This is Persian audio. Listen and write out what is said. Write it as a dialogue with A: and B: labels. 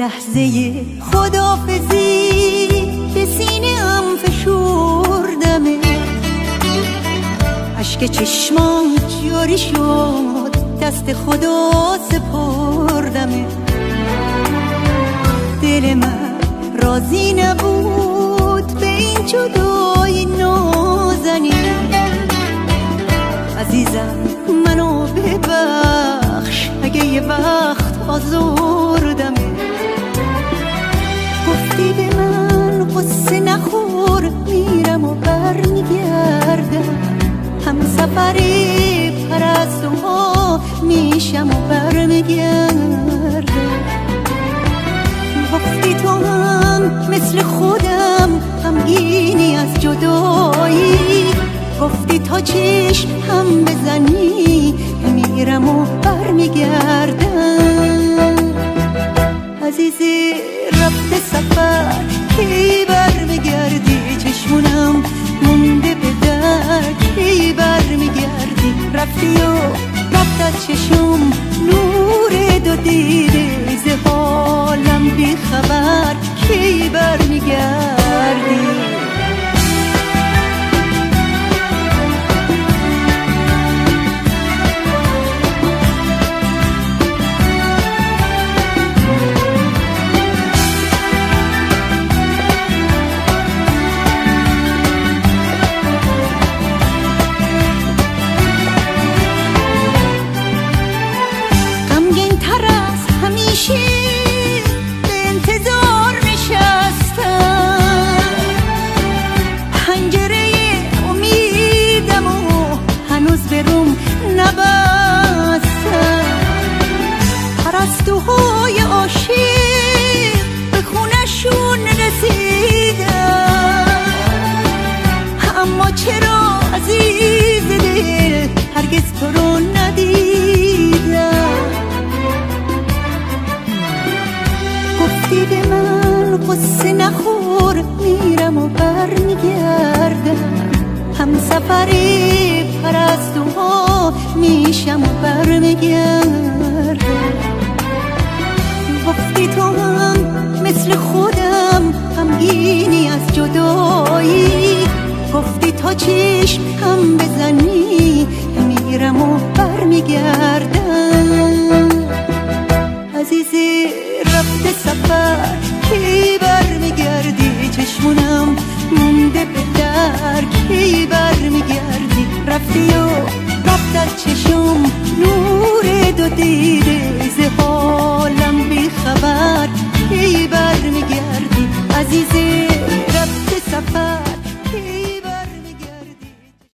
A: لحظه خداحافظی به سینه‌ام فشردمه، اشک چشمام جاری شد، دست خدا سپردمه. دل من راضی نبود به این جدایی نازنین. عزیزم منو ببخش اگه یه وقت آزردمه. گفتی به من قصه نخور، میرم و برمیگردم، هم سفری پرستوها میشم و برمیگردم. گفتی تو هم مثل خودم غمگینی از جدایی، گفتی تا چشم هم بزنی میرم و برمیگردم. عزیزی رفته سفر کی برمیگردی؟ چشمونم مونده به در کی برمیگردی؟ رفتی و رفت از چشم نور دو دیده، ز حالم بی خبر کی برمیگردی؟ به انتظار نشستم، پنجره امیدم و هنوز بروم نبستم. پرستوهای عاشق به خونشون رسیدم، اما چرا عزیز دل هرگز تو رو ندیدم؟ گفتی به من قصه نخور، میرم و برمیگردم، هم سفری پرستوها میشم و برمیگردم. گفتی تو هم مثل خودم غمگینی از جدایی، گفتی تا چشم هم بزنی میرم و برمیگردم. عزیزی رفته سفر کی برمیگردی؟ چشمونم مونده به در کی برمیگردی؟ رفتی و رفت از چشم نور دو دیده، ز حالم بی خبر کی برمیگردی؟ عزیزی